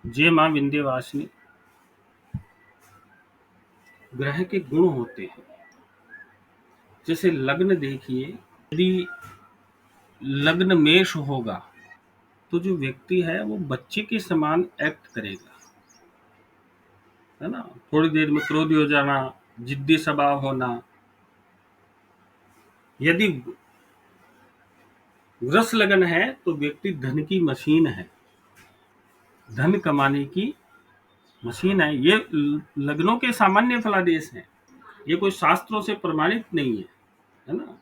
जय मां विंध्यवासिनी। ग्रह के गुण होते हैं। जैसे लग्न देखिए, यदि लग्न मेष होगा तो जो व्यक्ति है वो बच्चे के समान एक्ट करेगा, है ना। थोड़ी देर में क्रोधी हो जाना, जिद्दी स्वभाव होना। यदि वृष लगन है तो व्यक्ति धन की मशीन है, धन कमाने की मशीन है। ये लग्नों के सामान्य फलादेश हैं, ये कोई शास्त्रों से प्रमाणित नहीं है ना।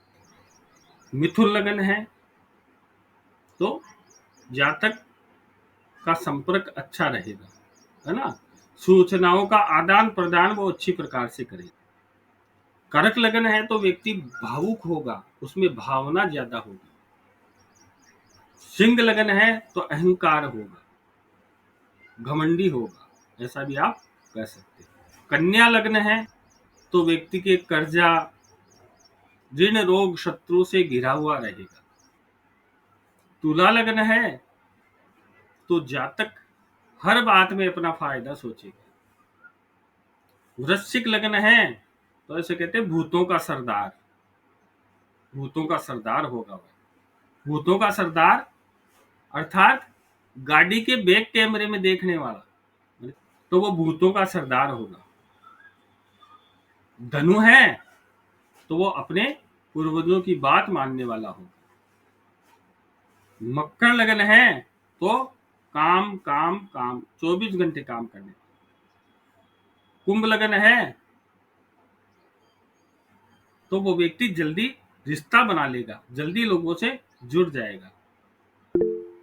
मिथुन लगन है तो जातक का संपर्क अच्छा रहेगा, है ना। सूचनाओं का आदान प्रदान वो अच्छी प्रकार से करे। कर्क लगन है तो व्यक्ति भावुक होगा, उसमें भावना ज्यादा होगी। सिंह लगन है तो अहंकार होगा, घमंडी होगा, ऐसा भी आप कह सकते हैं। कन्या लग्न है तो व्यक्ति के कर्जा, ऋण, रोग, शत्रु से घिरा हुआ रहेगा। तुला लगन है तो जातक हर बात में अपना फायदा सोचेगा। वृश्चिक लगन है तो ऐसे कहते हैं भूतों का सरदार, भूतों का सरदार होगा वह। भूतों का सरदार अर्थात गाड़ी के बैक कैमरे में देखने वाला, तो वो भूतों का सरदार होगा। धनु है तो वो अपने पूर्वजों की बात मानने वाला होगा। मकर लगन है तो काम काम काम, 24 घंटे काम करने। कुंभ लगन है तो वो व्यक्ति जल्दी रिश्ता बना लेगा, जल्दी लोगों से जुड़ जाएगा।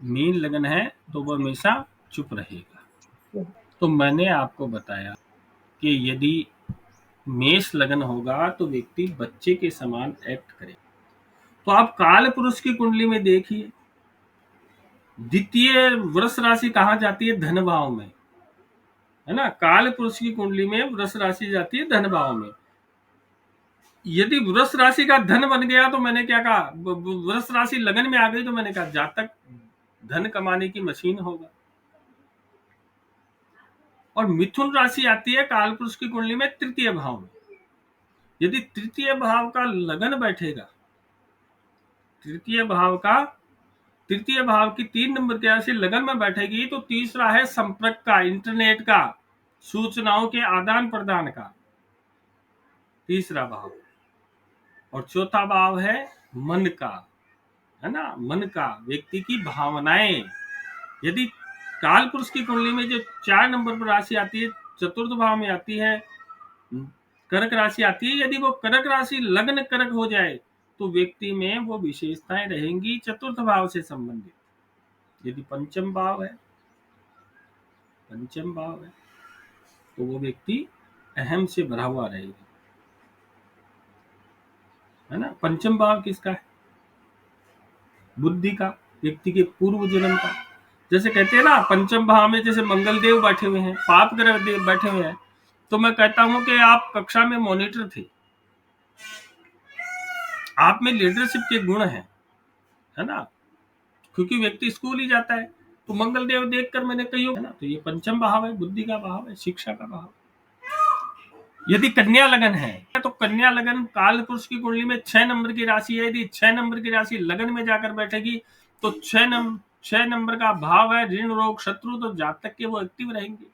मीन लगन है तो वो हमेशा चुप रहेगा। तो मैंने आपको बताया कि यदि मेष लगन होगा तो व्यक्ति बच्चे के समान एक्ट करे। तो आप काल पुरुष की कुंडली में देखिए, द्वितीय वृष राशि कहाँ जाती है? धन भाव में, है ना। काल पुरुष की कुंडली में वृष राशि जाती है धन भाव में। यदि वृष राशि का धन बन गया तो मैंने क्या कहा, वृष राशि लगन में आ गई तो मैंने कहा जातक धन कमाने की मशीन होगा। और मिथुन राशि आती है काल पुरुष की कुंडली में तृतीय भाव में। यदि तृतीय भाव का लगन बैठेगा, तृतीय भाव की 3 नंबर की राशि लगन में बैठेगी तो तीसरा है संपर्क का, इंटरनेट का, सूचनाओं के आदान प्रदान का, तीसरा भाव। और चौथा भाव है मन का, है ना, मन का, व्यक्ति की भावनाएं। यदि काल पुरुष की कुंडली में जो 4 नंबर पर राशि आती है, चतुर्थ भाव में आती है, कर्क राशि आती है, यदि वो कर्क राशि लग्न कर्क हो जाए तो व्यक्ति में वो विशेषताएं रहेंगी चतुर्थ भाव से संबंधित। यदि पंचम भाव है तो वो व्यक्ति अहम से भरा हुआ रहेगा, है ना। पंचम भाव किसका है? बुद्धि का, व्यक्ति के पूर्व जन्म का। जैसे कहते हैं ना, पंचम भाव में जैसे मंगल देव बैठे हुए हैं, पाप ग्रह देव बैठे हुए हैं, तो मैं कहता हूं कि आप कक्षा में मॉनिटर थे, आप में लीडरशिप के गुण है ना, क्योंकि व्यक्ति स्कूल ही जाता है तो मंगल देव देखकर मैंने कही है ना। तो ये पंचम भाव है, बुद्धि का भाव है, शिक्षा का भाव। यदि कन्या लगन है तो कन्या लगन काल पुरुष की कुंडली में 6 नंबर की राशि है। यदि 6 नंबर की राशि लगन में जाकर बैठेगी तो 6 नंबर का भाव है ऋण, रोग, शत्रु, तो जातक के वो एक्टिव रहेंगे,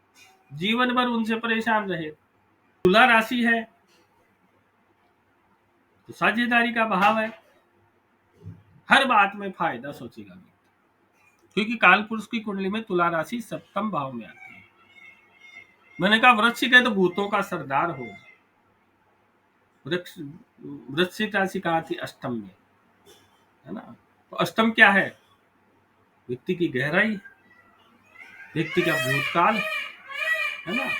जीवन भर उनसे परेशान रहे। तुला राशि है तो साझेदारी का भाव है, हर बात में फायदा सोचेगा, क्योंकि काल पुरुष की कुंडली में तुला राशि सप्तम भाव में आती है। मैंने कहा वृश्चिक है तो भूतों का सरदार होगा। वृश्चिक राशि कहाँ थी? अष्टम में, है ना। तो अष्टम क्या है? व्यक्ति की गहराई, व्यक्ति का भूतकाल, है ना।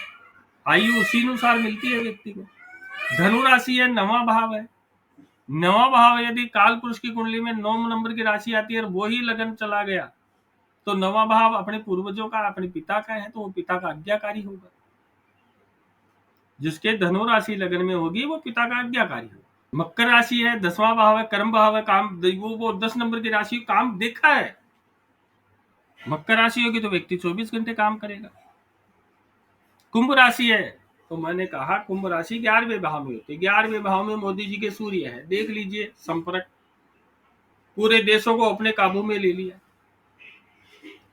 आयु उसी अनुसार मिलती है व्यक्ति को। धनु राशि है, 9वां भाव है। 9वां भाव यदि काल पुरुष की कुंडली में 9 नंबर की राशि आती है और वो ही लगन चला गया तो 9वां भाव अपने पूर्वजों का, अपने पिता का है, तो वो पिता का आज्ञाकारी होगा। जिसके धनु राशि लगन में होगी वो पिता का आज्ञाकारी होगा। मकर राशि है, 10वां भाव है, कर्म भाव है, काम, वो 10 नंबर की राशि, काम देखा है, मकर राशि होगी तो व्यक्ति 24 घंटे काम करेगा। कुंभ राशि है तो मैंने कहा कुंभ राशि 11वें भाव में होती है। 11वें भाव में मोदी जी के सूर्य है, देख लीजिए संपर्क, पूरे देशों को अपने काबू में ले लिया।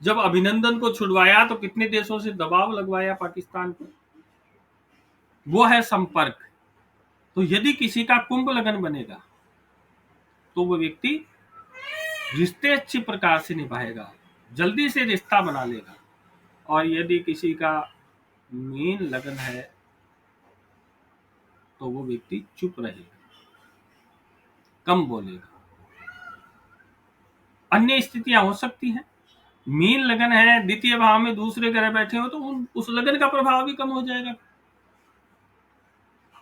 जब अभिनंदन को छुड़वाया तो कितने देशों से दबाव लगवाया पाकिस्तान पर, वो है संपर्क। तो यदि किसी का कुंभ लगन बनेगा तो वो व्यक्ति रिश्ते अच्छी प्रकार से निभाएगा, जल्दी से रिश्ता बना लेगा। और यदि किसी का मीन लगन है तो वो व्यक्ति चुप रहेगा, कम बोलेगा। अन्य स्थितियां हो सकती हैं। मीन लगन है, द्वितीय भाव में दूसरे ग्रह बैठे हो तो उस लगन का प्रभाव भी कम हो जाएगा।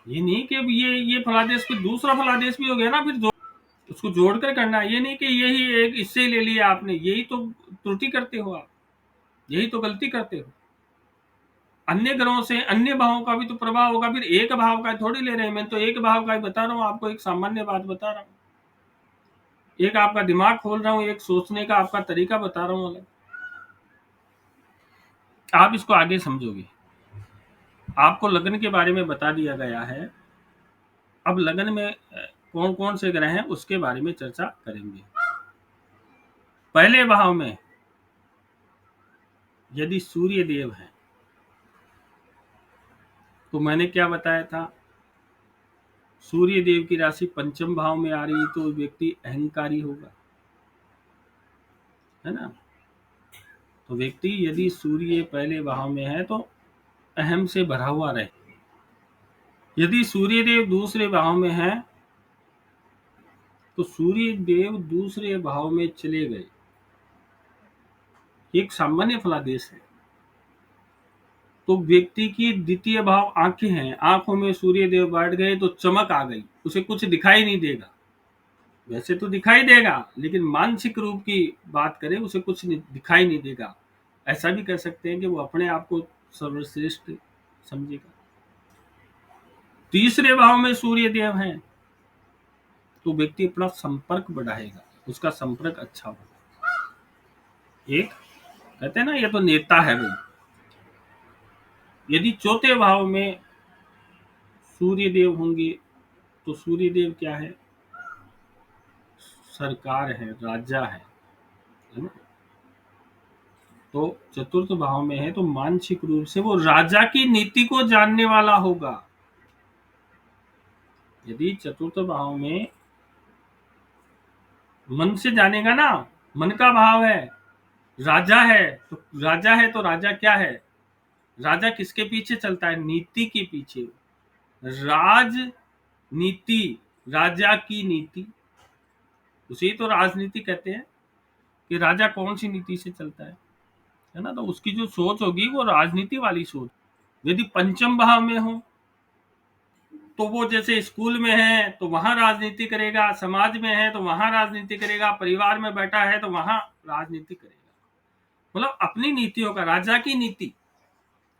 ये नहीं कि अब ये फलादेश फिर दूसरा फलादेश भी हो गया ना, फिर उसको जोड़कर करना। ये नहीं कि यही एक इससे ले लिया आपने, यही तो त्रुटि करते हो आप, यही तो गलती करते हो। अन्य ग्रहों से अन्य भावों का भी तो प्रभाव होगा, फिर एक भाव का थोड़ी ले रहे हैं। मैं तो एक भाव का ही बता रहा हूँ आपको, एक सामान्य बात बता रहा हूँ, एक आपका दिमाग खोल रहा हूँ, एक सोचने का आपका तरीका बता रहा हूँ अलग। आप इसको आगे समझोगे। आपको लगन के बारे में बता दिया गया है। अब लगन में कौन कौन से ग्रह हैं उसके बारे में चर्चा करेंगे। पहले भाव में यदि सूर्य देव है तो मैंने क्या बताया था, सूर्य देव की राशि पंचम भाव में आ रही है तो व्यक्ति अहंकारी होगा, है ना। तो व्यक्ति यदि सूर्य पहले भाव में है तो अहम से भरा हुआ रहे। यदि सूर्य देव दूसरे भाव में है तो सूर्य देव दूसरे भाव में चले गए, एक सामान्य फलादेश है। तो व्यक्ति की द्वितीय भाव आंखें हैं, आंखों में सूर्य देव बैठ गए तो चमक आ गई, उसे कुछ दिखाई नहीं देगा। वैसे तो दिखाई देगा लेकिन मानसिक रूप की बात करें उसे कुछ दिखाई नहीं देगा। ऐसा भी कह सकते हैं कि वो अपने आप को सर्वश्रेष्ठ समझेगा। तीसरे भाव में सूर्य देव है तो व्यक्ति अपना संपर्क बढ़ाएगा, उसका संपर्क अच्छा होगा। एक कहते हैं ना ये तो नेता है भाई। यदि चौथे भाव में सूर्य देव होंगे तो सूर्य देव क्या है, सरकार है, राजा है ना। तो चतुर्थ भाव में है तो मानसिक रूप से वो राजा की नीति को जानने वाला होगा। यदि चतुर्थ भाव में मन से जानेगा ना, मन का भाव है, राजा है तो राजा क्या है, राजा किसके पीछे चलता है, नीति के पीछे। राजनीति, राजा की नीति, उसे तो राजनीति कहते हैं कि राजा कौन सी नीति से चलता है ना। तो उसकी जो सोच होगी वो राजनीति वाली सोच। यदि पंचम भाव में हो तो वो जैसे स्कूल में है तो वहां राजनीति करेगा, समाज में है तो वहां राजनीति करेगा, परिवार में बैठा है तो वहां राजनीति करेगा। मतलब अपनी नीतियों का, राजा की नीति,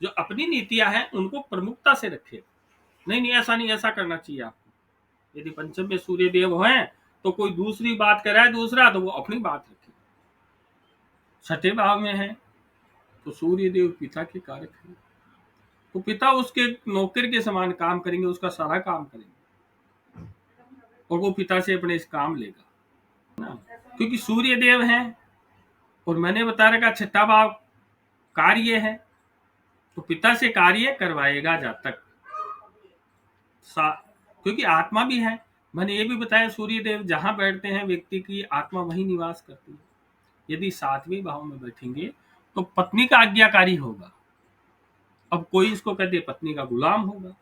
जो अपनी नीतियां हैं उनको प्रमुखता से रखे। नहीं ऐसा नहीं, ऐसा करना चाहिए आपको। यदि पंचम में सूर्य देव है तो कोई दूसरी बात कर रहा है दूसरा तो वो अपनी बात रखे। छठे भाव में है तो सूर्य देव पिता के कारक है, तो पिता उसके नौकर के समान काम करेंगे, उसका सारा काम करेंगे और वो पिता से अपने इस काम लेगा ना, क्योंकि सूर्य देव है। और मैंने बता रखा छठा भाव कार्य है तो पिता से कार्य करवाएगा जब तक क्योंकि आत्मा भी है। मैंने ये भी बताया सूर्य देव जहां बैठते हैं व्यक्ति की आत्मा वहीं निवास करती है। यदि सातवें भाव में बैठेंगे तो पत्नी का आज्ञाकारी होगा। अब कोई इसको कहते पत्नी का गुलाम होगा,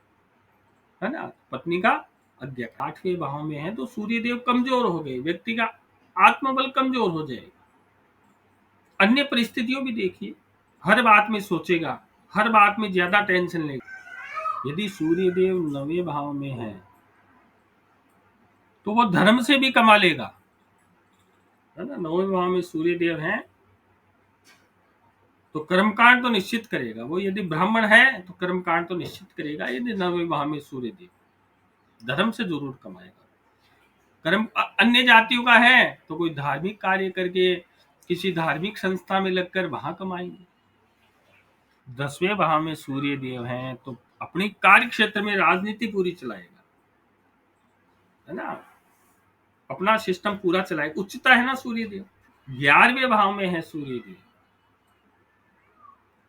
है ना, पत्नी का आज्ञा। आठवें भाव में है तो सूर्य देव कमजोर हो गए, व्यक्ति का आत्मबल कमजोर हो जाएगा। अन्य परिस्थितियों भी देखिए, हर बात में सोचेगा, हर बात में ज्यादा टेंशन लेगा। यदि सूर्य देव नवे भाव में है तो वो धर्म से भी कमा लेगा, है ना। नवे भाव में सूर्य देव है तो कर्मकांड तो निश्चित करेगा वो। यदि ब्राह्मण है तो कर्मकांड तो निश्चित करेगा। यदि नवे भाव में सूर्य देव धर्म से जरूर कमाएगा। कर्म अन्य जातियों का है तो कोई धार्मिक कार्य करके किसी धार्मिक संस्था में लगकर वहां कमाएंगे। 10वें भाव में सूर्य देव हैं तो अपनी कार्य क्षेत्र में राजनीति पूरी चलाएगा, है ना, अपना सिस्टम पूरा चलाएगा। उच्चता है ना सूर्य देव। 11वें भाव में है सूर्य देव,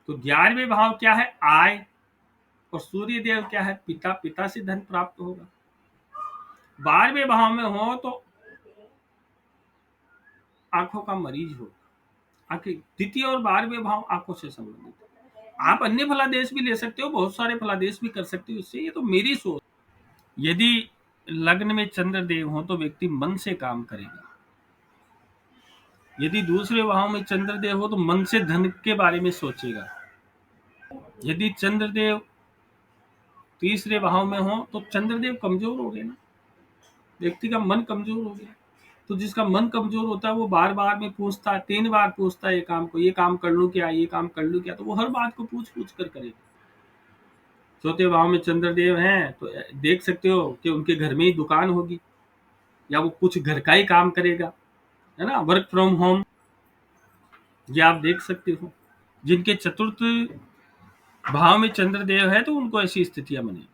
तो 11वें भाव क्या है? आय। और सूर्य देव क्या है? पिता। पिता से धन प्राप्त होगा। 12वें भाव में हो तो आंखों का मरीज होगा। आंखें, द्वितीय और 12वें भाव आंखों से संबंधित है। आप अन्य फलादेश भी ले सकते हो, बहुत सारे फलादेश भी कर सकते हो इससे, ये तो मेरी सोच। यदि लग्न में चंद्रदेव हो तो व्यक्ति मन से काम करेगा। यदि दूसरे भाव में चंद्रदेव हो तो मन से धन के बारे में सोचेगा। यदि चंद्रदेव तीसरे भाव में हो तो चंद्रदेव कमजोर हो गए ना, व्यक्ति का मन कमजोर हो गया। तो जिसका मन कमजोर होता है वो बार बार में पूछता है, 3 बार पूछता है ये काम को, ये काम कर लूं क्या, ये काम कर लूं क्या, तो वो हर बात को पूछ पूछ कर करेगा। चौथे भाव में चंद्रदेव हैं तो देख सकते हो कि उनके घर में ही दुकान होगी या वो कुछ घर का ही काम करेगा, है ना, वर्क फ्रॉम होम, ये आप देख सकते हो। जिनके चतुर्थ भाव में चंद्रदेव है तो उनको ऐसी स्थितियां बनेगी।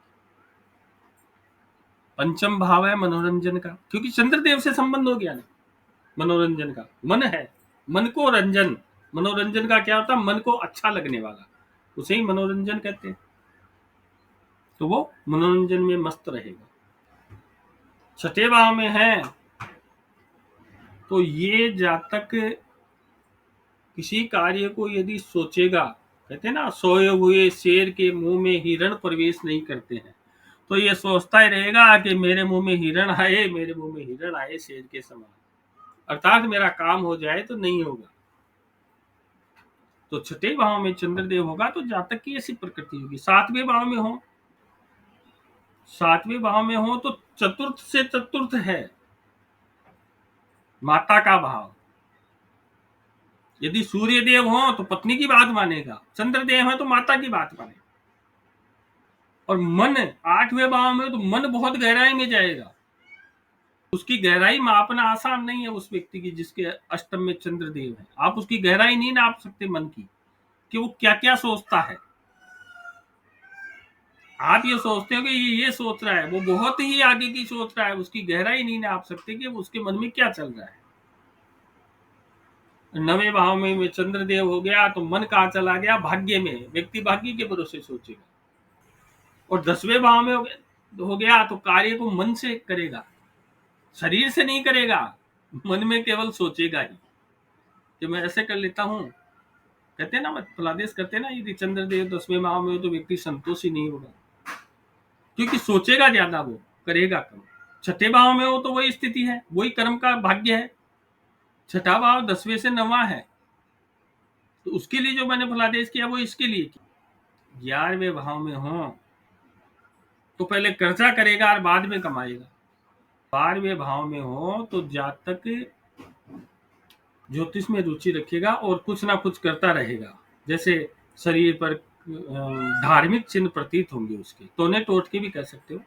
पंचम भाव है मनोरंजन का, क्योंकि चंद्रदेव से संबंध हो गया ना मनोरंजन का। मन है, मन को रंजन, मनोरंजन का क्या होता है? मन को अच्छा लगने वाला, उसे ही मनोरंजन कहते हैं। तो वो मनोरंजन में मस्त रहेगा। छठे भाव में है तो ये जातक किसी कार्य को यदि सोचेगा, कहते हैं ना, सोए हुए शेर के मुंह में हिरण प्रवेश नहीं करते हैं, तो ये सोचता ही रहेगा कि मेरे मुंह में हिरण आए, मेरे मुंह में हिरण आए शेर के समान, अर्थात मेरा काम हो जाए तो नहीं होगा। तो छठे भाव में चंद्रदेव होगा तो जातक की ऐसी प्रकृति होगी। 7वें भाव में हो, 7वें भाव में हो तो चतुर्थ से चतुर्थ है माता का भाव। यदि सूर्य देव हो तो पत्नी की बात मानेगा, चंद्रदेव है तो माता की बात मानेगा। और मन 8वें भाव में तो मन बहुत गहराई में जाएगा, उसकी गहराई मापना आसान नहीं है उस व्यक्ति की जिसके अष्टम में चंद्रदेव है। आप उसकी गहराई नहीं नाप सकते मन की, कि वो क्या क्या सोचता है। आप ये सोचते हो कि ये सोच रहा है, वो बहुत ही आगे की सोच रहा है, उसकी गहराई नहीं नाप सकते कि उसके मन में क्या चल रहा है। 9वें भाव में चंद्रदेव हो गया तो मन कहाँ चला गया? भाग्य में, व्यक्ति भाग्य के भरोसे सोचेगा। और 10वें भाव में हो गया तो कार्य को मन से करेगा, शरीर से नहीं करेगा, मन में केवल सोचेगा ही कि मैं ऐसे कर लेता हूं। कहते हैं ना, फलादेश करते हैं ना, यदि चंद्रदेव 10वें भाव में हो तो व्यक्ति संतोषी नहीं होगा, क्योंकि सोचेगा ज्यादा, वो करेगा कम। छठे भाव में हो तो वही स्थिति है, वही कर्म का भाग्य है। छठा भाव 10वें से 9वां है, तो उसके लिए जो मैंने फलादेश किया वो इसके लिए किया। 11वें भाव में हो तो पहले कर्जा करेगा और बाद में कमाएगा। 12वें भाव में हो तो जातक ज्योतिष में रुचि रखेगा और कुछ ना कुछ करता रहेगा, जैसे शरीर पर धार्मिक चिन्ह प्रतीत होंगे उसके, तोने टोटके भी कह सकते हो।